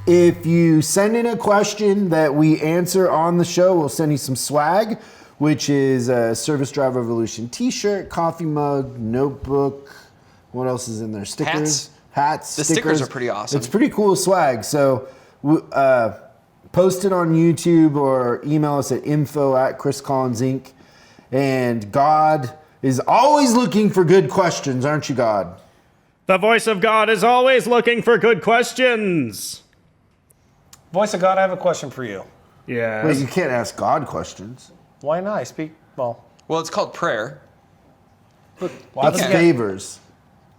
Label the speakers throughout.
Speaker 1: If you send in a question that we answer on the show, we'll send you some swag, which is a Service Drive Revolution t-shirt, coffee mug, notebook. What else is in there? Stickers. Hats.
Speaker 2: The stickers are pretty awesome.
Speaker 1: It's pretty cool swag. So post it on YouTube or email us at info@ChrisCollinsInc. And God is always looking for good questions, aren't you, God?
Speaker 3: The voice of God is always looking for good questions.
Speaker 4: Voice of God, I have a question for you.
Speaker 3: Yeah.
Speaker 1: Wait, you can't ask God questions.
Speaker 4: Why not? I speak, well,
Speaker 2: Well, it's called prayer.
Speaker 1: That's favors.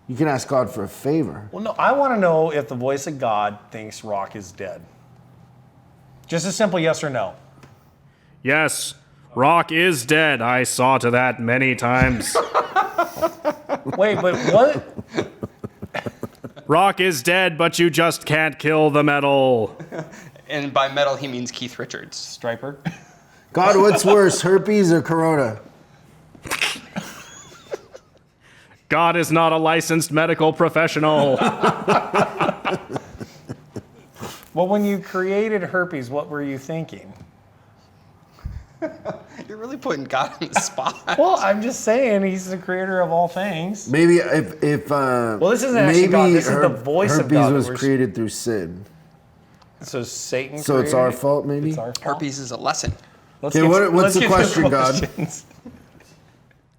Speaker 1: You can ask God for a favor.
Speaker 4: well, no, I want to know if the voice of God thinks Rock is dead. Just a simple yes or no.
Speaker 3: Yes, Rock is dead. I saw to that many times.
Speaker 4: Wait, but what?
Speaker 3: Rock is dead, but you just can't kill the metal.
Speaker 2: And by metal, he means Keith Richards.
Speaker 4: Striper?
Speaker 1: God, what's worse, herpes or corona?
Speaker 3: God is not a licensed medical professional.
Speaker 4: Well, when you created herpes, what were you thinking?
Speaker 2: You're really putting God on the spot.
Speaker 4: Well, I'm just saying he's the creator of all things.
Speaker 1: Maybe if
Speaker 4: Well, this isn't actually God. This is the voice of God.
Speaker 1: Herpes was created through sin.
Speaker 4: So Satan
Speaker 1: So it's our
Speaker 4: created it?
Speaker 1: fault, maybe?
Speaker 4: It's our fault?
Speaker 2: Herpes is a lesson.
Speaker 4: Let's
Speaker 1: Okay,
Speaker 4: get-
Speaker 1: what's
Speaker 4: let's
Speaker 1: the
Speaker 4: get to
Speaker 1: question, God?
Speaker 4: questions.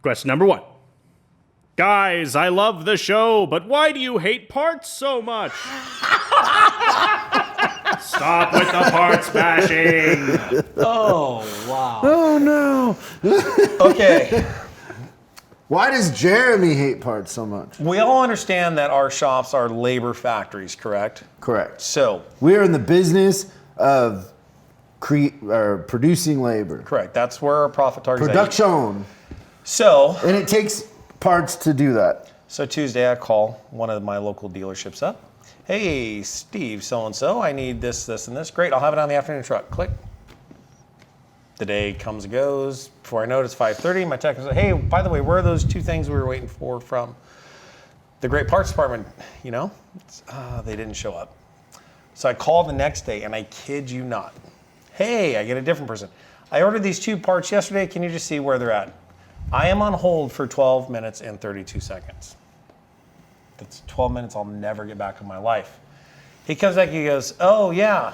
Speaker 3: Question number 1. Guys, I love the show, but why do you hate parts so much? Stop with the parts bashing.
Speaker 4: Oh, wow.
Speaker 1: Oh, no.
Speaker 4: Okay.
Speaker 1: Why does Jeremy hate parts so much?
Speaker 4: We all understand that our shops are labor factories, correct?
Speaker 1: Correct.
Speaker 4: So,
Speaker 1: We are in the business of producing labor.
Speaker 4: correct. That's where our profit target is.
Speaker 1: Production.
Speaker 4: So,
Speaker 1: And it takes parts to do that.
Speaker 4: So Tuesday, I call one of my local dealerships up. Hey, Steve, so-and-so, I need this, this, and this. Great, I'll have it on the afternoon truck. Click. The day comes and goes. Before I know it, it's 5:30. My tech says, hey, by the way, where are those 2 things we were waiting for from the great parts department? You know, they didn't show up. So I call the next day, and I kid you not. Hey, I get a different person. I ordered these 2 parts yesterday. Can you just see where they're at? I am on hold for 12 minutes and 32 seconds. That's 12 minutes I'll never get back in my life. He comes back, he goes, oh yeah,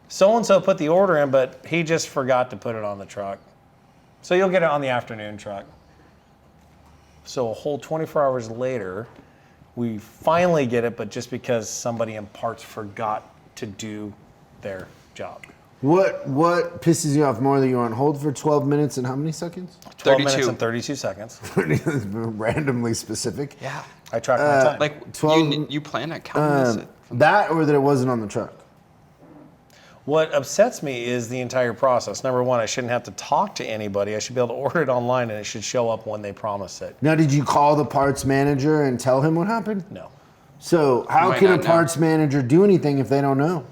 Speaker 4: so-and-so put the order in, but he just forgot to put it on the truck. So you'll get it on the afternoon truck. So a whole 24 hours later, we finally get it, but just because somebody in parts forgot to do their job.
Speaker 1: What pisses you off more that you're on hold for 12 minutes and how many seconds?
Speaker 4: 12
Speaker 2: 32.
Speaker 4: minutes and 32 seconds.
Speaker 1: Randomly specific.
Speaker 2: Yeah.
Speaker 4: I track my time.
Speaker 2: Like
Speaker 1: 12
Speaker 2: you plan on counting this.
Speaker 1: That or that it wasn't on the truck?
Speaker 4: What upsets me is the entire process. Number one, I shouldn't have to talk to anybody. I should be able to order it online and it should show up when they promise it.
Speaker 1: Now, did you call the parts manager and tell him what happened?
Speaker 4: No.
Speaker 1: So how
Speaker 2: might
Speaker 1: can a
Speaker 2: not know.
Speaker 1: parts manager do anything if they don't know?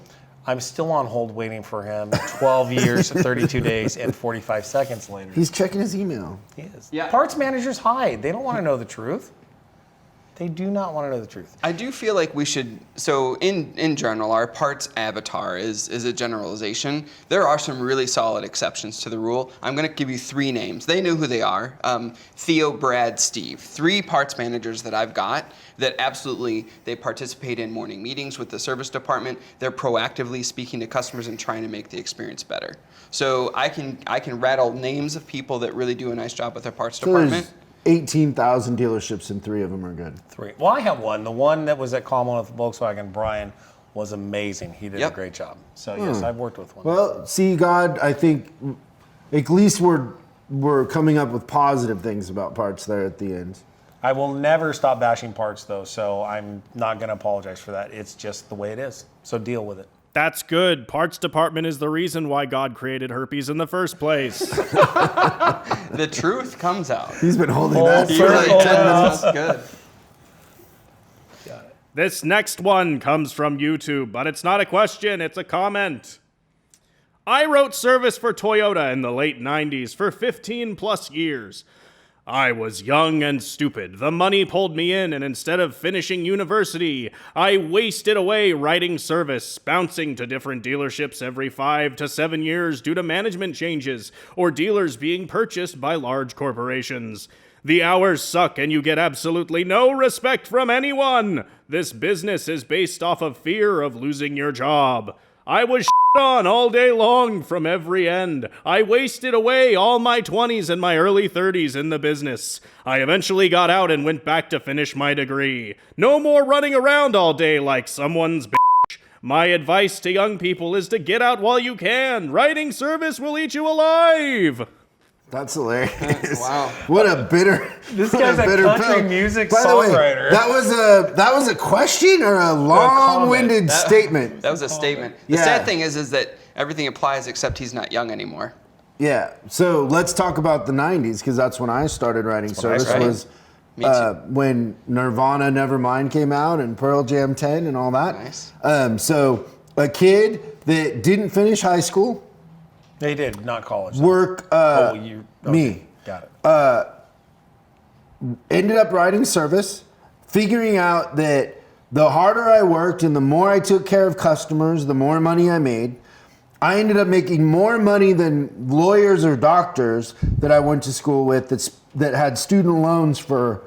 Speaker 4: I'm still on hold waiting for him 12 years, 32 days, and 45 seconds later.
Speaker 1: He's checking his email.
Speaker 4: He is.
Speaker 2: Yeah.
Speaker 4: Parts managers hide. They don't want to know the truth. They do not want to know the truth.
Speaker 2: I do feel like we should, so in general, our parts avatar is a generalization. There are some really solid exceptions to the rule. I'm gonna give you 3 names. They know who they are. Theo, Brad, Steve. 3 parts managers that I've got that absolutely, they participate in morning meetings with the service department. They're proactively speaking to customers and trying to make the experience better. So I can rattle names of people that really do a nice job with their parts
Speaker 1: So
Speaker 2: department.
Speaker 1: there's 18,000 dealerships and 3 of them are good.
Speaker 4: 3. Well, I have one. The one that was at Commonwealth Volkswagen, Brian, was amazing. He did a
Speaker 2: Yep.
Speaker 4: great job. So yes, I've worked with one.
Speaker 1: Well, see, God, I think at least we're coming up with positive things about parts there at the end.
Speaker 4: I will never stop bashing parts though, so I'm not going to apologize for that. It's just the way it is. So deal with it.
Speaker 3: That's good. Parts department is the reason why God created herpes in the first place.
Speaker 2: The truth comes out.
Speaker 1: He's been holding
Speaker 4: Full
Speaker 1: that.
Speaker 4: circle.
Speaker 2: Really does. That's good.
Speaker 3: This next one comes from YouTube, but it's not a question, it's a comment. I wrote service for Toyota in the late 90s for 15 plus years. I was young and stupid. The money pulled me in, and instead of finishing university, I wasted away riding service, bouncing to different dealerships every 5 to 7 years due to management changes or dealers being purchased by large corporations. The hours suck and you get absolutely no respect from anyone. This business is based off of fear of losing your job. I was shit on all day long from every end. I wasted away all my 20s and my early 30s in the business. I eventually got out and went back to finish my degree. No more running around all day like someone's bitch. My advice to young people is to get out while you can. Riding service will eat you alive.
Speaker 1: That's hilarious.
Speaker 2: Wow.
Speaker 1: What a bitter.
Speaker 4: This
Speaker 1: what
Speaker 4: guy's a
Speaker 1: bitter
Speaker 4: country
Speaker 1: pill.
Speaker 4: music
Speaker 1: By the way,
Speaker 4: songwriter.
Speaker 1: that was a question or a long-winded statement.
Speaker 2: That was a statement. The
Speaker 1: Yeah.
Speaker 2: sad thing is that everything applies except he's not young anymore.
Speaker 1: Yeah. So let's talk about the '90s because that's when I started writing service.
Speaker 2: started.
Speaker 1: Was
Speaker 2: Me too.
Speaker 1: when Nirvana Nevermind came out and Pearl Jam 10 and all that.
Speaker 2: Nice.
Speaker 1: So a kid that didn't finish high school,
Speaker 4: They did, not college.
Speaker 1: work.
Speaker 4: You
Speaker 1: me.
Speaker 4: Got it.
Speaker 1: Ended up writing service, figuring out that the harder I worked and the more I took care of customers, the more money I made. I ended up making more money than lawyers or doctors that I went to school with that had student loans for,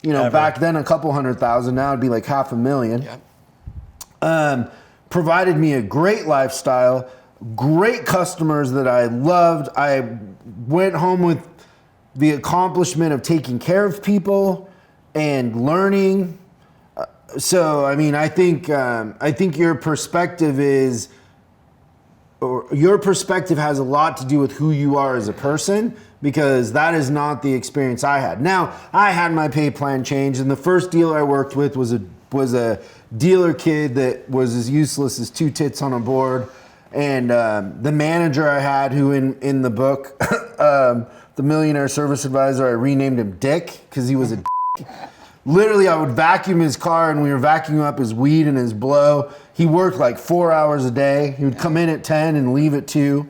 Speaker 4: Ever.
Speaker 1: back then a couple $100,000. Now it'd be like $500,000.
Speaker 2: Yeah.
Speaker 1: Provided me a great lifestyle, great customers that I loved. I went home with the accomplishment of taking care of people and learning. So, I mean, I think your perspective has a lot to do with who you are as a person, because that is not the experience I had. Now, I had my pay plan changed, and the first dealer I worked with was a dealer kid that was as useless as two tits on a board. And the manager I had, who in the book, the Millionaire Service Advisor, I renamed him Dick because he was a dick. Literally, I would vacuum his car and we were vacuuming up his weed and his blow. He worked like 4 hours a day. He would come in at 10 and leave at 2.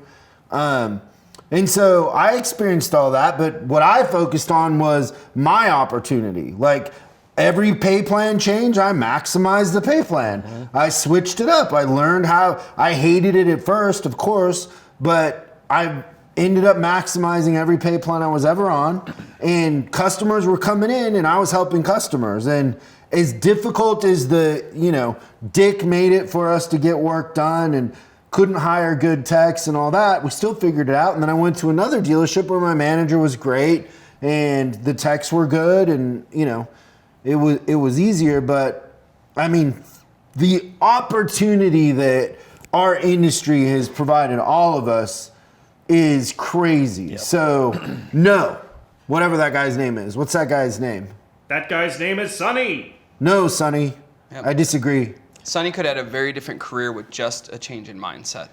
Speaker 1: And so I experienced all that, but what I focused on was my opportunity. Like every pay plan change, I maximized the pay plan. Mm-hmm. I switched it up. I learned how. I hated it at first, of course, but I ended up maximizing every pay plan I was ever on, and customers were coming in and I was helping customers. And as difficult as Dick made it for us to get work done and couldn't hire good techs and all that, we still figured it out. And then I went to another dealership where my manager was great and the techs were good, and it was easier. But I mean, the opportunity that our industry has provided all of us is crazy. Yep. So, no, whatever that guy's name is. What's that guy's name?
Speaker 3: That guy's name is Sonny.
Speaker 1: No, Sonny.
Speaker 2: Yep.
Speaker 1: I disagree.
Speaker 2: Sonny could have had a very different career with just a change in mindset.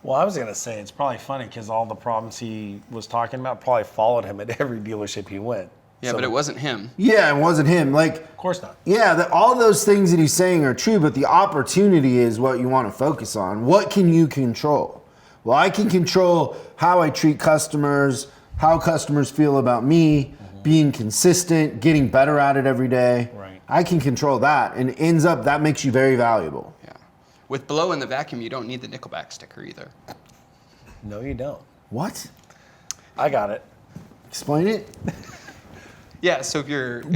Speaker 4: Well, I was going to say, it's probably funny because all the problems he was talking about probably followed him at every dealership he went.
Speaker 2: Yeah, but it wasn't him.
Speaker 1: Yeah, it wasn't him.
Speaker 4: Of course not.
Speaker 1: Yeah, all those things that he's saying are true, but the opportunity is what you want to focus on. What can you control? Well, I can control how I treat customers, how customers feel about me, being consistent, getting better at it every day.
Speaker 4: Right.
Speaker 1: I can control that, and it ends up that makes you very valuable.
Speaker 2: Yeah. With Blow in the vacuum, you don't need the Nickelback sticker either.
Speaker 4: No, you don't.
Speaker 1: What?
Speaker 4: I got it.
Speaker 1: Explain it.
Speaker 2: Yeah, so if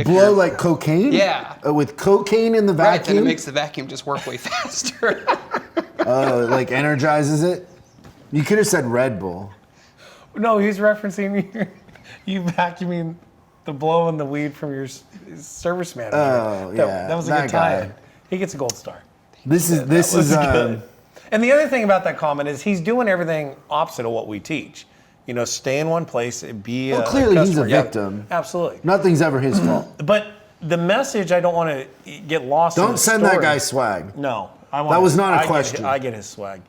Speaker 1: Blow
Speaker 2: you're,
Speaker 1: like cocaine?
Speaker 2: Yeah.
Speaker 1: With cocaine in the
Speaker 2: right,
Speaker 1: vacuum?
Speaker 2: then it makes the vacuum just work way faster.
Speaker 1: Like energizes it? You could have said Red Bull.
Speaker 4: No, he's referencing you vacuuming the blow and the weed from your service manager.
Speaker 1: Oh, yeah,
Speaker 4: That was a
Speaker 1: that
Speaker 4: good
Speaker 1: guy.
Speaker 4: tie-in. He gets a gold star.
Speaker 1: This is
Speaker 4: good. And the other thing about that comment is he's doing everything opposite of what we teach. Stay in one place, be
Speaker 1: Well, clearly he's a
Speaker 4: customer. Yeah,
Speaker 1: victim.
Speaker 4: absolutely.
Speaker 1: Nothing's ever his fault.
Speaker 4: But the message, I don't want to get lost in
Speaker 1: Don't
Speaker 4: the
Speaker 1: send
Speaker 4: story.
Speaker 1: that guy swag.
Speaker 4: No.
Speaker 1: That was not a question.
Speaker 4: I get his swag.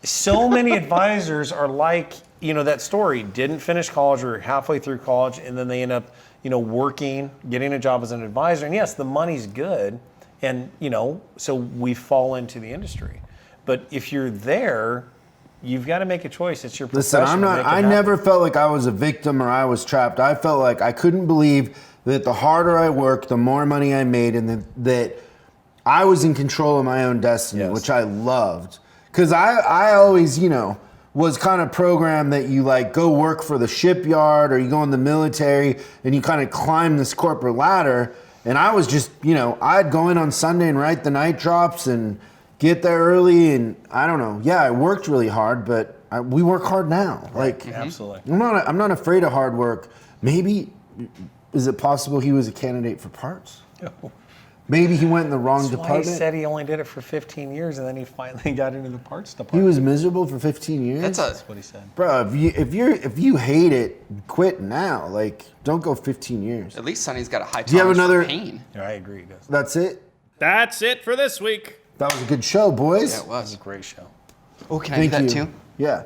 Speaker 4: So many advisors are like, that story, didn't finish college or halfway through college, and then they end up, working, getting a job as an advisor. And yes, the money's good, and, so we fall into the industry. But if you're there, you've got to make a choice. It's your
Speaker 1: Listen,
Speaker 4: profession.
Speaker 1: I never felt like I was a victim or I was trapped. I felt like I couldn't believe that the harder I worked, the more money I made, and that I was in control of my own destiny,
Speaker 4: Yes.
Speaker 1: which I loved. Because I always, was kind of programmed that you like go work for the shipyard or you go in the military and you kind of climb this corporate ladder. And I was just, I'd go in on Sunday and write the night drops and get there early. And I don't know. Yeah, I worked really hard, but we work hard now. Like,
Speaker 4: Absolutely.
Speaker 1: I'm not afraid of hard work. Maybe, is it possible he was a candidate for parts? Maybe he went in the wrong
Speaker 4: That's why
Speaker 1: department.
Speaker 4: he said he only did it for 15 years, and then he finally got into the parts
Speaker 1: He
Speaker 4: department.
Speaker 1: was miserable for 15 years.
Speaker 2: That's
Speaker 4: what he said.
Speaker 1: Bro, if you hate it, quit now. Like, don't go 15 years.
Speaker 2: At least Sonny's got a high
Speaker 1: you have
Speaker 2: tolerance
Speaker 1: another-
Speaker 2: for pain.
Speaker 4: Yeah, I agree. He does.
Speaker 1: That's it.
Speaker 3: That's it for this week.
Speaker 1: That was a good show, boys.
Speaker 2: Yeah, it
Speaker 4: That was
Speaker 2: was.
Speaker 4: a great show.
Speaker 2: Oh, can I do
Speaker 1: Thank
Speaker 2: that
Speaker 1: you.
Speaker 2: too?
Speaker 1: Yeah.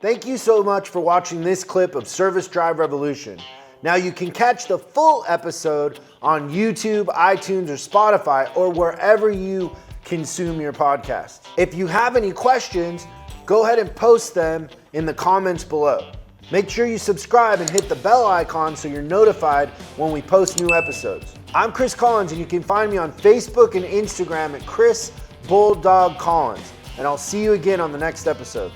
Speaker 1: Thank you so much for watching this clip of Service Drive Revolution. Now you can catch the full episode on YouTube, iTunes, or Spotify, or wherever you consume your podcast. If you have any questions, go ahead and post them in the comments below. Make sure you subscribe and hit the bell icon so you're notified when we post new episodes. I'm Chris Collins, and you can find me on Facebook and Instagram at Chris Bulldog Collins. And I'll see you again on the next episode.